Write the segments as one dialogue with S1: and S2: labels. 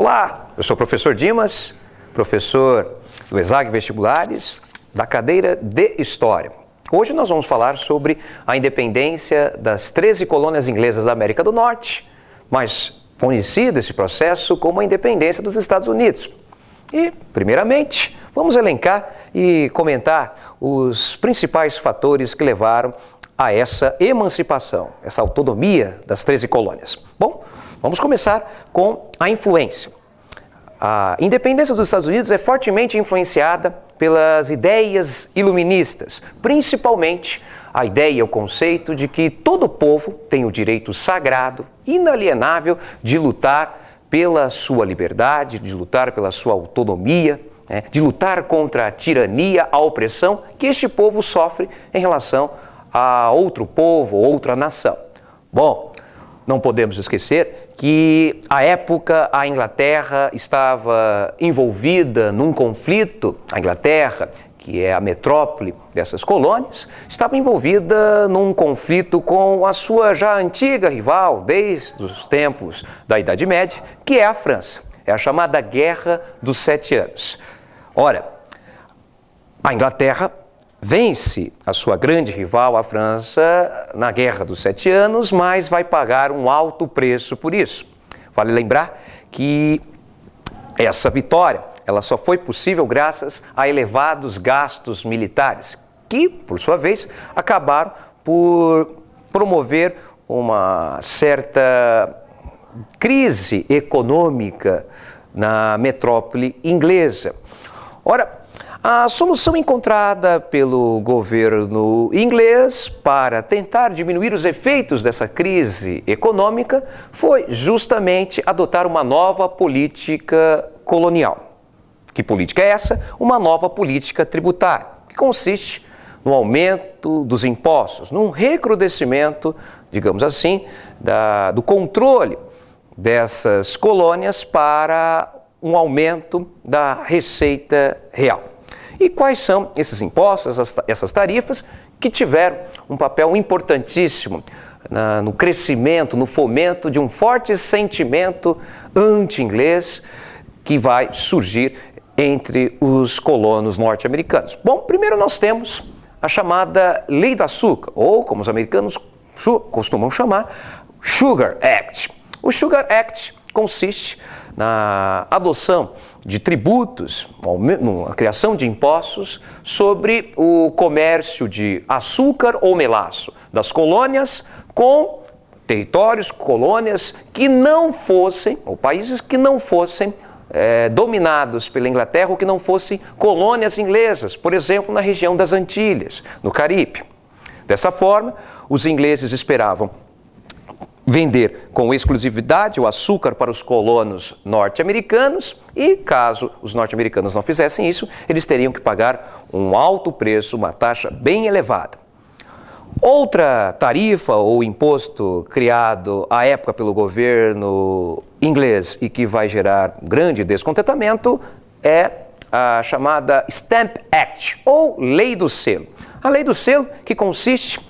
S1: Olá, eu sou o professor Dimas, professor do ESAG Vestibulares, da cadeira de História. Hoje nós vamos falar sobre a independência das 13 colônias inglesas da América do Norte, mais conhecido esse processo como a independência dos Estados Unidos. E, primeiramente, vamos elencar e comentar os principais fatores que levaram a essa emancipação, essa autonomia das 13 colônias. Bom, vamos começar com a influência. A independência dos Estados Unidos é fortemente influenciada pelas ideias iluministas, principalmente a ideia, o conceito de que todo povo tem o direito sagrado, inalienável, de lutar pela sua liberdade, de lutar pela sua autonomia, de lutar contra a tirania, a opressão que este povo sofre em relação a outro povo, outra nação. Bom, não podemos esquecer que, à época, a Inglaterra estava envolvida num conflito. A Inglaterra, que é a metrópole dessas colônias, estava envolvida num conflito com a sua já antiga rival, desde os tempos da Idade Média, que é a França. É a chamada Guerra dos 7 Anos. Ora, a Inglaterra vence a sua grande rival, a França, na Guerra dos 7 Anos, mas vai pagar um alto preço por isso. Vale lembrar que essa vitória ela só foi possível graças a elevados gastos militares, que, por sua vez, acabaram por promover uma certa crise econômica na metrópole inglesa. Ora, a solução encontrada pelo governo inglês para tentar diminuir os efeitos dessa crise econômica foi justamente adotar uma nova política colonial. Que política é essa? Uma nova política tributária, que consiste no aumento dos impostos, num recrudescimento, digamos assim, do controle dessas colônias para um aumento da receita real. E quais são esses impostos, essas tarifas, que tiveram um papel importantíssimo no crescimento, no fomento de um forte sentimento anti-inglês que vai surgir entre os colonos norte-americanos? Bom, primeiro nós temos a chamada Lei do Açúcar, ou como os americanos costumam chamar, Sugar Act. O Sugar Act consiste na adoção de tributos, na criação de impostos sobre o comércio de açúcar ou melaço das colônias com territórios, colônias que não fossem, ou países que não fossem dominados pela Inglaterra ou que não fossem colônias inglesas, por exemplo, na região das Antilhas, no Caribe. Dessa forma, os ingleses esperavam vender com exclusividade o açúcar para os colonos norte-americanos e, caso os norte-americanos não fizessem isso, eles teriam que pagar um alto preço, uma taxa bem elevada. Outra tarifa ou imposto criado à época pelo governo inglês e que vai gerar grande descontentamento é a chamada Stamp Act, ou Lei do Selo. A Lei do Selo, que consiste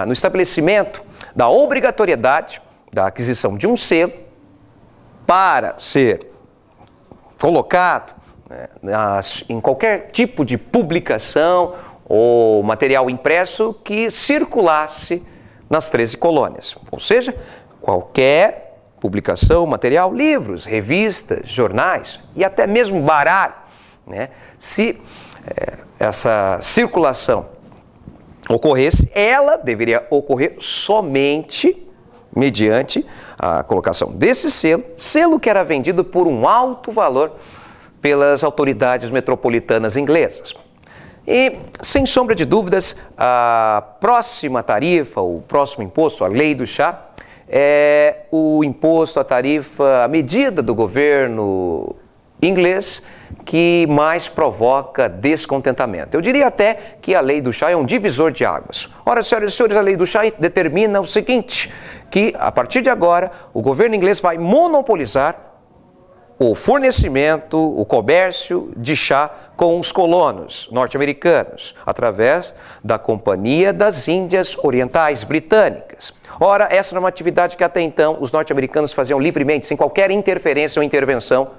S1: no estabelecimento da obrigatoriedade da aquisição de um selo para ser colocado em qualquer tipo de publicação ou material impresso que circulasse nas 13 colônias. Ou seja, qualquer publicação, material, livros, revistas, jornais e até mesmo baralho, se essa circulação ocorresse, ela deveria ocorrer somente mediante a colocação desse selo que era vendido por um alto valor pelas autoridades metropolitanas inglesas. E, sem sombra de dúvidas, a próxima tarifa, o próximo imposto, a Lei do Chá, é o imposto, a tarifa, a medida do governo inglês que mais provoca descontentamento. Eu diria até que a Lei do Chá é um divisor de águas. Ora, senhoras e senhores, a Lei do Chá determina o seguinte, que a partir de agora o governo inglês vai monopolizar o fornecimento, o comércio de chá com os colonos norte-americanos, através da Companhia das Índias Orientais Britânicas. Ora, essa era uma atividade que até então os norte-americanos faziam livremente, sem qualquer interferência ou intervenção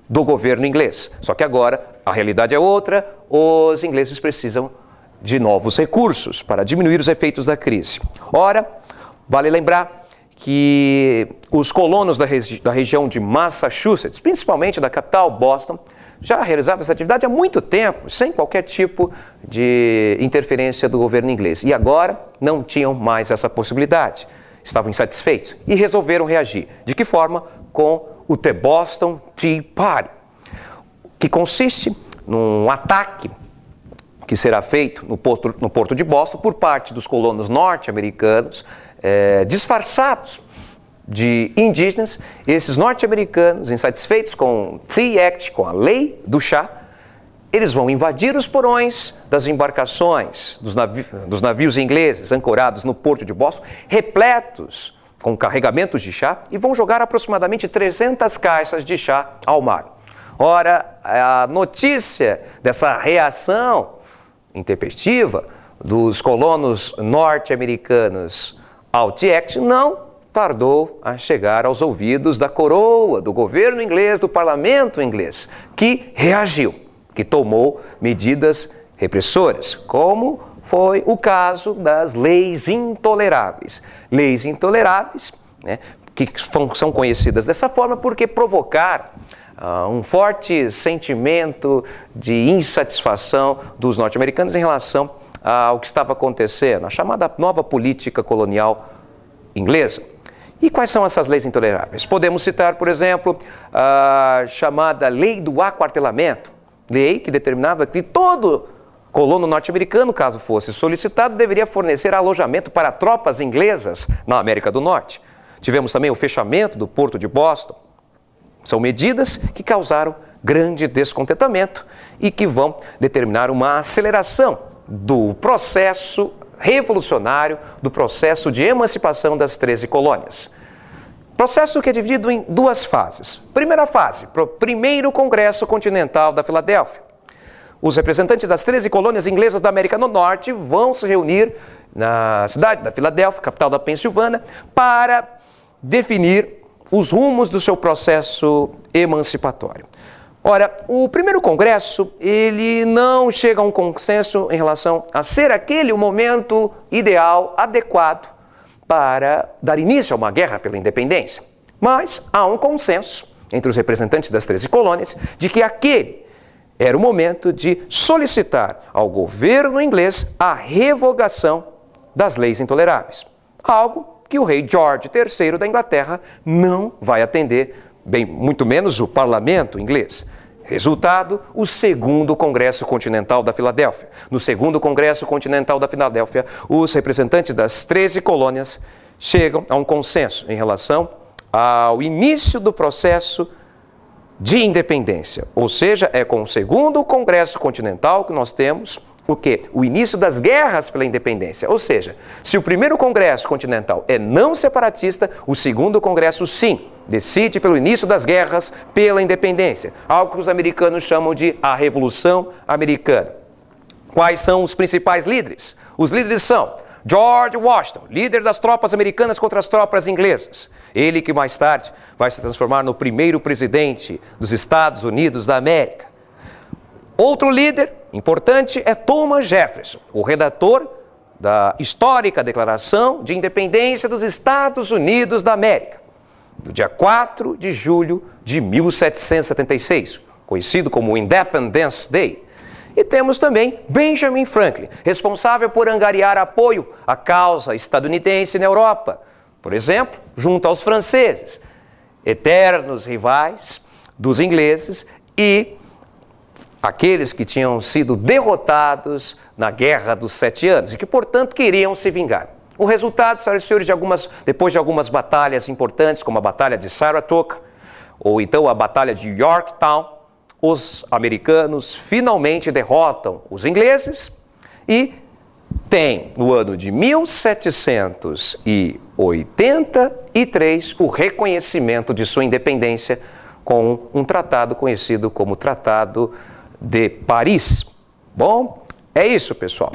S1: do governo inglês. Só que agora a realidade é outra, os ingleses precisam de novos recursos para diminuir os efeitos da crise. Ora, vale lembrar que os colonos da região de Massachusetts, principalmente da capital, Boston, já realizavam essa atividade há muito tempo, sem qualquer tipo de interferência do governo inglês. E agora não tinham mais essa possibilidade. Estavam insatisfeitos e resolveram reagir. De que forma? Com o The Boston Tea Party, que consiste num ataque que será feito no porto de Boston por parte dos colonos norte-americanos, disfarçados de indígenas. Esses norte-americanos, insatisfeitos com o Tea Act, com a lei do chá, eles vão invadir os porões das embarcações, dos navios ingleses ancorados no porto de Boston, repletos com carregamentos de chá, e vão jogar aproximadamente 300 caixas de chá ao mar. Ora, a notícia dessa reação intempestiva dos colonos norte-americanos ao Tea Act não tardou a chegar aos ouvidos da coroa, do governo inglês, do parlamento inglês, que reagiu, que tomou medidas repressoras, como foi o caso das leis intoleráveis. Leis intoleráveis, né, que são conhecidas dessa forma porque provocaram um forte sentimento de insatisfação dos norte-americanos em relação ao que estava acontecendo, a chamada nova política colonial inglesa. E quais são essas leis intoleráveis? Podemos citar, por exemplo, a chamada Lei do Aquartelamento, lei que determinava que todo colono norte-americano, caso fosse solicitado, deveria fornecer alojamento para tropas inglesas na América do Norte. Tivemos também o fechamento do Porto de Boston. São medidas que causaram grande descontentamento e que vão determinar uma aceleração do processo revolucionário, do processo de emancipação das 13 colônias. Processo que é dividido em duas fases. Primeira fase, para o primeiro Congresso Continental da Filadélfia. Os representantes das 13 colônias inglesas da América do Norte vão se reunir na cidade da Filadélfia, capital da Pensilvânia, para definir os rumos do seu processo emancipatório. Ora, o primeiro congresso, ele não chega a um consenso em relação a ser aquele o momento ideal, adequado, para dar início a uma guerra pela independência. Mas há um consenso entre os representantes das 13 colônias de que aquele era o momento de solicitar ao governo inglês a revogação das leis intoleráveis. Algo que o rei George III da Inglaterra não vai atender, bem, muito menos o parlamento inglês. Resultado, o segundo Congresso Continental da Filadélfia. No segundo Congresso Continental da Filadélfia, os representantes das 13 colônias chegam a um consenso em relação ao início do processo de independência. Ou seja, é com o segundo Congresso Continental que nós temos o quê? O início das guerras pela independência. Ou seja, se o primeiro Congresso Continental é não separatista, o segundo Congresso, sim, decide pelo início das guerras pela independência. Algo que os americanos chamam de a Revolução Americana. Quais são os principais líderes? Os líderes são George Washington, líder das tropas americanas contra as tropas inglesas. Ele que mais tarde vai se transformar no primeiro presidente dos Estados Unidos da América. Outro líder importante é Thomas Jefferson, o redator da histórica Declaração de Independência dos Estados Unidos da América, do dia 4 de julho de 1776, conhecido como Independence Day. E temos também Benjamin Franklin, responsável por angariar apoio à causa estadunidense na Europa, por exemplo, junto aos franceses, eternos rivais dos ingleses e aqueles que tinham sido derrotados na Guerra dos 7 Anos e que, portanto, queriam se vingar. O resultado, senhoras e senhores, depois de algumas batalhas importantes, como a Batalha de Saratoga, ou então a Batalha de Yorktown, os americanos finalmente derrotam os ingleses e tem, no ano de 1783, o reconhecimento de sua independência com um tratado conhecido como Tratado de Paris. Bom, é isso, pessoal.